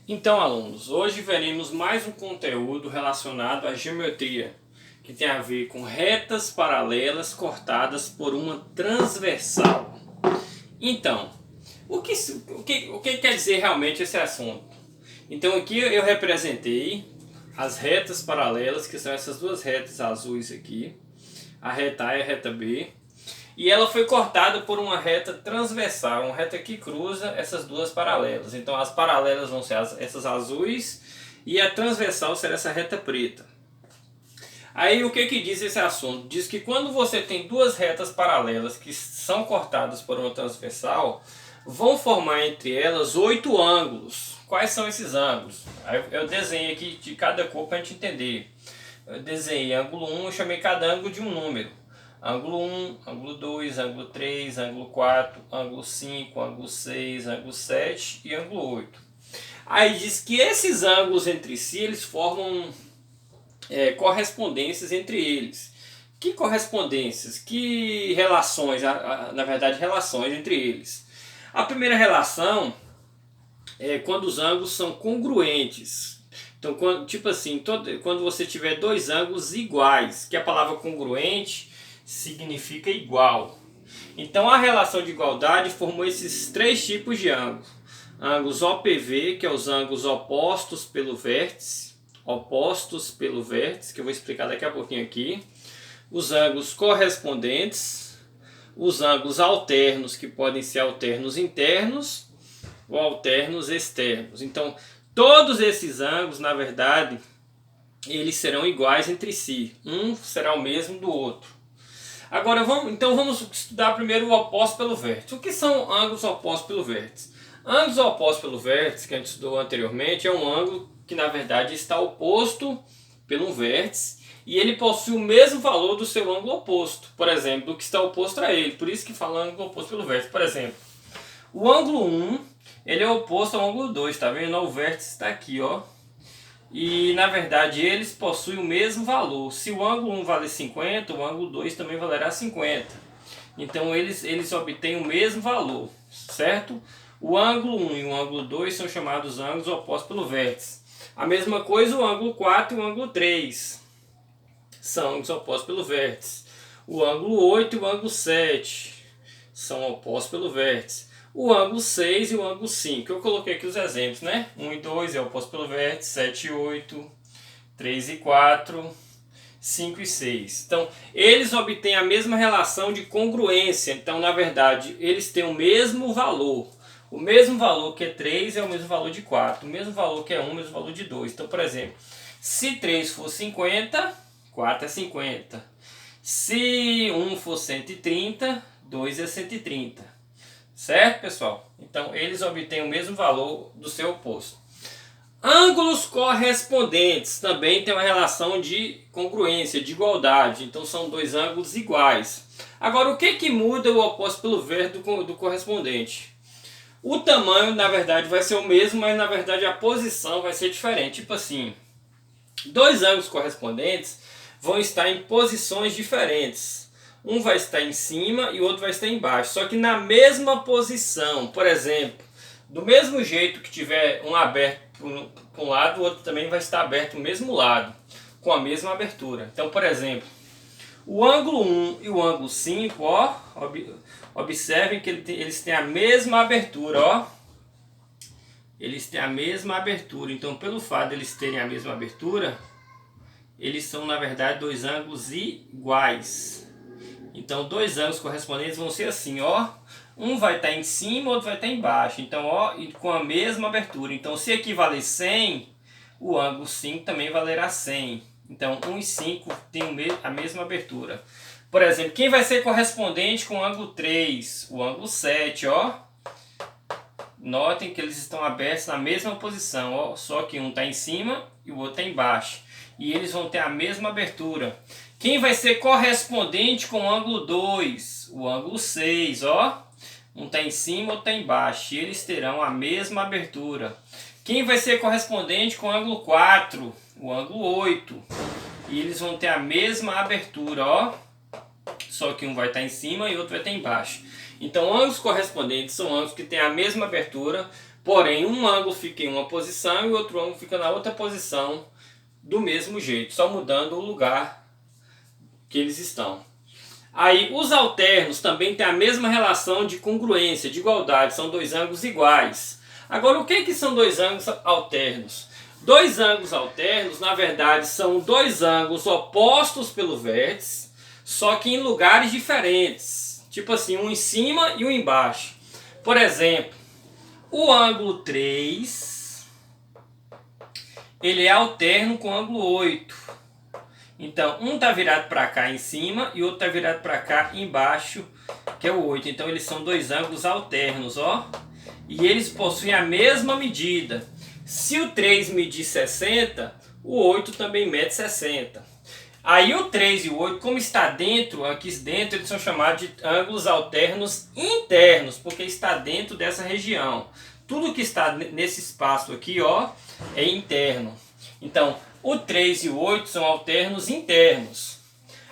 Então, alunos, hoje veremos mais um conteúdo relacionado à geometria, que tem a ver com retas paralelas cortadas por uma transversal. Então, o que quer dizer realmente esse assunto? Então, aqui eu representei as retas paralelas, que são essas duas retas azuis aqui, a reta A e a reta B, e ela foi cortada por uma reta transversal, uma reta que cruza essas duas paralelas. Então as paralelas vão ser essas azuis e a transversal será essa reta preta. Aí o que diz esse assunto? Diz que quando você tem duas retas paralelas que são cortadas por uma transversal, vão formar entre elas 8 ângulos. Quais são esses ângulos? Aí eu desenhei aqui de cada cor para a gente entender. Eu desenhei ângulo 1, eu chamei cada ângulo de um número. Ângulo 1, ângulo 2, ângulo 3, ângulo 4, ângulo 5, ângulo 6, ângulo 7 e ângulo 8. Aí diz que esses ângulos entre si, eles formam correspondências entre eles. Que correspondências? Que relações? Na verdade, relações entre eles. A primeira relação é quando os ângulos são congruentes. Então, tipo assim, quando você tiver dois ângulos iguais, que a palavra congruente significa igual. Então a relação de igualdade formou esses três tipos de ângulos. Ângulos OPV, que é os ângulos opostos pelo vértice, que eu vou explicar daqui a pouquinho aqui. Os ângulos correspondentes, os ângulos alternos, que podem ser alternos internos ou alternos externos. Então todos esses ângulos, na verdade, eles serão iguais entre si. Um será o mesmo do outro. Agora vamos estudar primeiro o oposto pelo vértice. O que são ângulos opostos pelo vértice? Ângulos opostos pelo vértice, que a gente estudou anteriormente, é um ângulo que na verdade está oposto pelo vértice e ele possui o mesmo valor do seu ângulo oposto, por exemplo, do que está oposto a ele. Por isso que fala ângulo oposto pelo vértice. Por exemplo, o ângulo 1 ele é oposto ao ângulo 2, tá vendo? O vértice está aqui, ó. E na verdade eles possuem o mesmo valor. Se o ângulo 1 vale 50, o ângulo 2 também valerá 50. Então eles obtêm o mesmo valor, certo? O ângulo 1 e o ângulo 2 são chamados ângulos opostos pelo vértice. A mesma coisa o ângulo 4 e o ângulo 3 são ângulos opostos pelo vértice. O ângulo 8 e o ângulo 7 são opostos pelo vértice. O ângulo 6 e o ângulo 5. Eu coloquei aqui os exemplos, né? 1 e 2 é oposto pelo vértice, 7 e 8, 3 e 4, 5 e 6. Então, eles obtêm a mesma relação de congruência. Então, na verdade, eles têm o mesmo valor. O mesmo valor que é 3 é o mesmo valor de 4. O mesmo valor que é 1 é o mesmo valor de 2. Então, por exemplo, se 3 for 50, 4 é 50. Se 1 for 130, 2 é 130. Certo, pessoal? Então, eles obtêm o mesmo valor do seu oposto. Ângulos correspondentes também tem uma relação de congruência, de igualdade. Então, são dois ângulos iguais. Agora, o que muda o oposto pelo vértice do correspondente? O tamanho, na verdade, vai ser o mesmo, mas, na verdade, a posição vai ser diferente. Tipo assim, dois ângulos correspondentes vão estar em posições diferentes. Um vai estar em cima e o outro vai estar embaixo, só que na mesma posição. Por exemplo, do mesmo jeito que tiver um aberto para um lado, o outro também vai estar aberto do mesmo lado, com a mesma abertura. Então, por exemplo, o ângulo 1 e o ângulo 5, ó, observem que eles têm a mesma abertura, ó. Eles têm a mesma abertura, então pelo fato de eles terem a mesma abertura, eles são na verdade dois ângulos iguais. Então, dois ângulos correspondentes vão ser assim, ó. Um vai estar em cima, outro vai estar embaixo. Então, ó, e com a mesma abertura. Então, se aqui valer 100, o ângulo 5 também valerá 100. Então, 1 e 5 têm a mesma abertura. Por exemplo, quem vai ser correspondente com o ângulo 3? O ângulo 7, ó. Notem que eles estão abertos na mesma posição, ó. Só que um está em cima e o outro está embaixo. E eles vão ter a mesma abertura. Quem vai ser correspondente com o ângulo 2? O ângulo 6, ó. Um está em cima, outro está embaixo. E eles terão a mesma abertura. Quem vai ser correspondente com o ângulo 4? O ângulo 8. E eles vão ter a mesma abertura, ó. Só que um vai estar em cima e outro vai estar embaixo. Então, ângulos correspondentes são ângulos que têm a mesma abertura, Porém, um ângulo fica em uma posição e o outro ângulo fica na outra posição do mesmo jeito, só mudando o lugar que eles estão. Aí, os alternos também têm a mesma relação de congruência, de igualdade, são dois ângulos iguais. Agora, o que são dois ângulos alternos? Dois ângulos alternos, na verdade, são dois ângulos opostos pelo vértice, só que em lugares diferentes. Tipo assim, um em cima e um embaixo. Por exemplo, o ângulo 3, ele é alterno com o ângulo 8. Então, um está virado para cá em cima e o outro está virado para cá embaixo, que é o 8. Então, eles são dois ângulos alternos, ó. E eles possuem a mesma medida. Se o 3 medir 60, o 8 também mede 60. Aí o 3 e o 8, como está dentro, aqui dentro, eles são chamados de ângulos alternos internos, porque está dentro dessa região. Tudo que está nesse espaço aqui, ó, é interno. Então, o 3 e o 8 são alternos internos.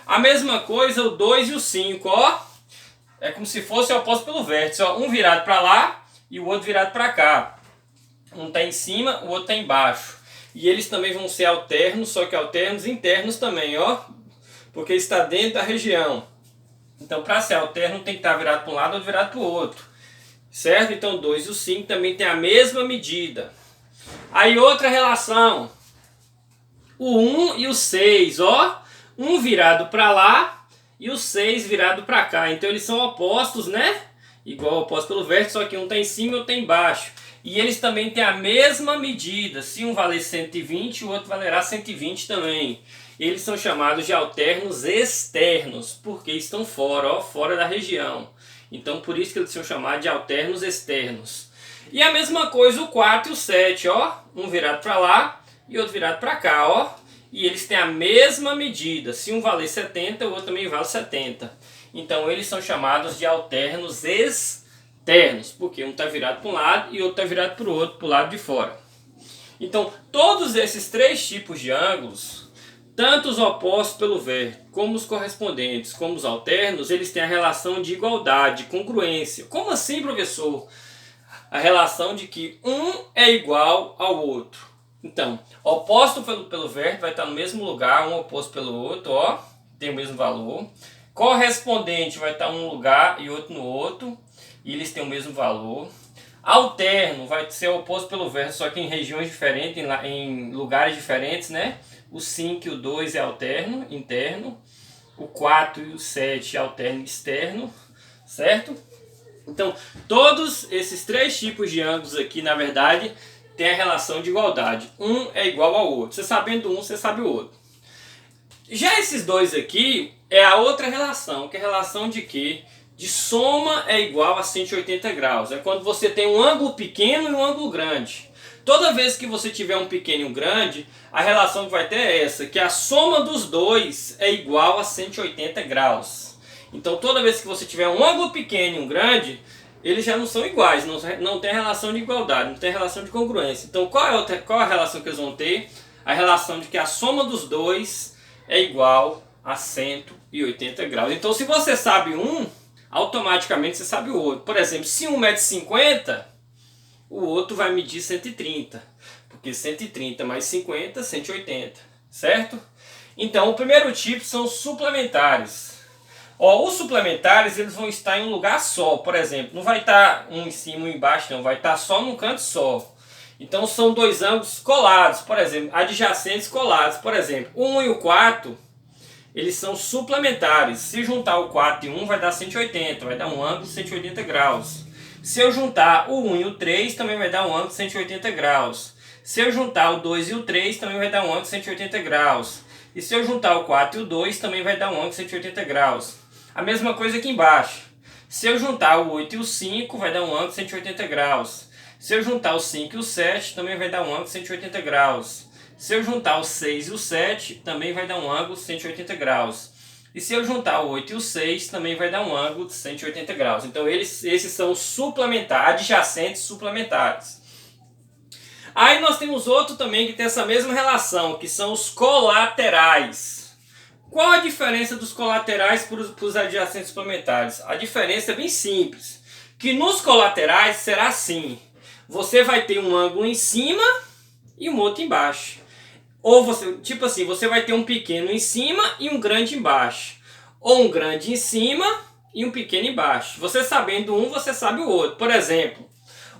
A mesma coisa o 2 e o 5, ó. É como se fosse oposto pelo vértice, ó. Um virado para lá e o outro virado para cá. Um está em cima, o outro está embaixo. E eles também vão ser alternos, só que alternos internos também, ó. Porque está dentro da região. Então, para ser alterno, tem que estar virado para um lado ou virado para o outro. Certo? Então, 2 e o 5 também tem a mesma medida. Aí, outra relação. O 1 e o 6, ó. Um virado para lá e o 6 virado para cá. Então, eles são opostos, né? Igual oposto pelo vértice, só que um está em cima e o outro está embaixo. E eles também têm a mesma medida. Se um valer 120, o outro valerá 120 também. Eles são chamados de alternos externos, porque estão fora, ó, fora da região. Então, por isso que eles são chamados de alternos externos. E a mesma coisa o 4 e o 7, ó. Um virado para lá e outro virado para cá, ó. E eles têm a mesma medida. Se um valer 70, o outro também vale 70. Então, eles são chamados de alternos externos, porque um está virado para um lado e o outro está virado para o outro, para o lado de fora. Então, todos esses três tipos de ângulos, tanto os opostos pelo vértice, como os correspondentes, como os alternos, eles têm a relação de igualdade, de congruência. Como assim, professor? A relação de que um é igual ao outro. Então, oposto pelo vértice vai estar no mesmo lugar, um oposto pelo outro, ó, tem o mesmo valor. Correspondente vai estar em um lugar e outro no outro, e eles têm o mesmo valor. Alterno vai ser oposto pelo vértice, só que em regiões diferentes, em lugares diferentes, né? O 5 e o 2 é alterno, interno. O 4 e o 7 é alterno externo, certo? Então, todos esses três tipos de ângulos aqui, na verdade, têm a relação de igualdade. Um é igual ao outro. Você sabendo um, você sabe o outro. Já esses dois aqui é a outra relação, que é a relação de que de soma é igual a 180 graus. É quando você tem um ângulo pequeno e um ângulo grande. Toda vez que você tiver um pequeno e um grande, a relação que vai ter é essa, que a soma dos dois é igual a 180 graus. Então toda vez que você tiver um ângulo pequeno e um grande, eles já não são iguais, não tem relação de igualdade, não tem relação de congruência. Então qual é a relação que eles vão ter? A relação de que a soma dos dois é igual a 180 graus. Então se você sabe um, automaticamente você sabe o outro. Por exemplo, se um mede 50, o outro vai medir 130. Porque 130 mais 50, 180. Certo? Então, o primeiro tipo são os suplementares. Ó, os suplementares eles vão estar em um lugar só. Por exemplo, não vai estar um em cima e um embaixo, não. Vai estar só num canto só. Então, são dois ângulos colados. Por exemplo, adjacentes colados. Por exemplo, o 1 e o 4... eles são suplementares. Se juntar o 4 e 1 vai dar 180, vai dar um ângulo de 180 graus. Se eu juntar o 1 e o 3 também vai dar um ângulo de 180 graus. Se eu juntar o 2 e o 3 também vai dar um ângulo de 180 graus. E se eu juntar o 4 e o 2 também vai dar um ângulo de 180 graus. A mesma coisa aqui embaixo. Se eu juntar o 8 e o 5 vai dar um ângulo de 180 graus. Se eu juntar o 5 e o 7 também vai dar um ângulo de 180 graus. Se eu juntar o 6 e o 7, também vai dar um ângulo de 180 graus. E se eu juntar o 8 e o 6, também vai dar um ângulo de 180 graus. Então, esses são os suplementares, adjacentes suplementares. Aí nós temos outro também que tem essa mesma relação, que são os colaterais. Qual a diferença dos colaterais para os adjacentes suplementares? A diferença é bem simples. Que nos colaterais será assim. você vai ter um ângulo em cima e um outro embaixo. Ou você, tipo assim, você vai ter um pequeno em cima e um grande embaixo. Ou um grande em cima e um pequeno embaixo. Você sabendo um, você sabe o outro. Por exemplo,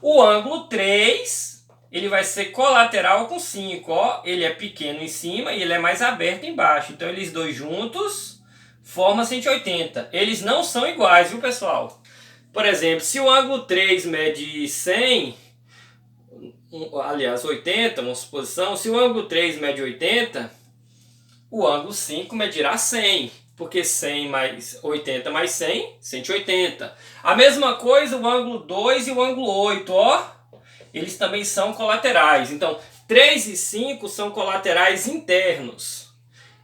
o ângulo 3, ele vai ser colateral com 5. Ó, ele é pequeno em cima e ele é mais aberto embaixo. Então, eles dois juntos formam 180. Eles não são iguais, viu, pessoal? Por exemplo, se o ângulo 3 mede 100, aliás, 80, uma suposição, se o ângulo 3 mede 80, o ângulo 5 medirá 100, porque 100 mais 80 mais 100, 180. A mesma coisa o ângulo 2 e o ângulo 8, ó, eles também são colaterais. Então, 3 e 5 são colaterais internos,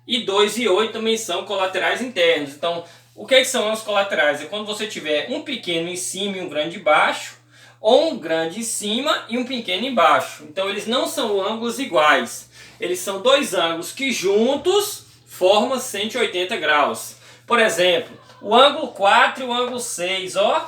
e 2 e 8 também são colaterais internos. Então, o que são os colaterais? É quando você tiver um pequeno em cima e um grande embaixo, ou um grande em cima e um pequeno embaixo. Então eles não são ângulos iguais. Eles são dois ângulos que juntos formam 180 graus. Por exemplo, o ângulo 4 e o ângulo 6, ó.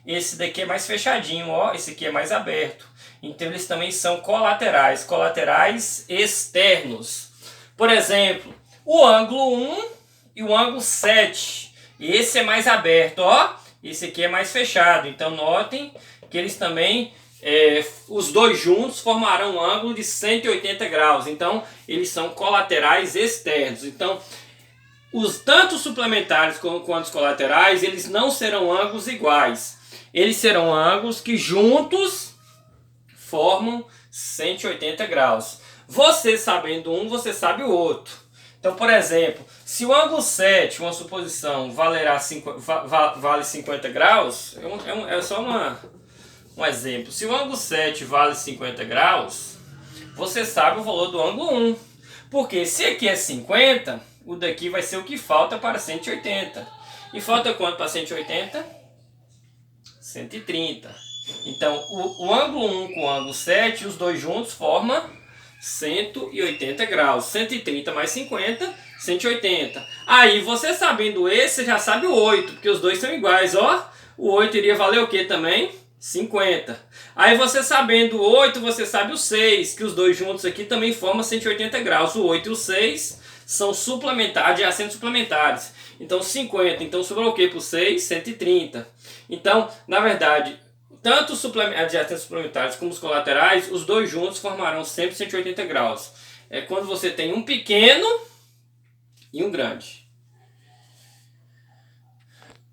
Esse daqui é mais fechadinho, ó. Esse aqui é mais aberto. Então eles também são colaterais, colaterais externos. Por exemplo, o ângulo 1 e o ângulo 7. Esse é mais aberto, ó. Esse aqui é mais fechado. Então notem que eles também, os dois juntos formarão um ângulo de 180 graus. Então, eles são colaterais externos. Então, tanto os suplementares quanto os colaterais, eles não serão ângulos iguais. Eles serão ângulos que juntos formam 180 graus. Você sabendo um, você sabe o outro. Então, por exemplo, se o ângulo 7, uma suposição, vale 50 graus, é só um exemplo. Se o ângulo 7 vale 50 graus, você sabe o valor do ângulo 1. Porque se aqui é 50, o daqui vai ser o que falta para 180. E falta quanto para 180? 130. Então, o ângulo 1 com o ângulo 7, os dois juntos formam 180 graus. 130 mais 50, 180. Aí, você sabendo esse, você já sabe o 8, porque os dois são iguais, ó. O 8 iria valer o que também? 50. Aí você sabendo o 8, você sabe o 6, que os dois juntos aqui também formam 180 graus. O 8 e o 6 são adjacentes suplementares. Então 50. Então sobrou o que para o 6? 130. Então, na verdade, tanto os adjacentes suplementares como os colaterais, os dois juntos formarão sempre 180 graus. É quando você tem um pequeno e um grande.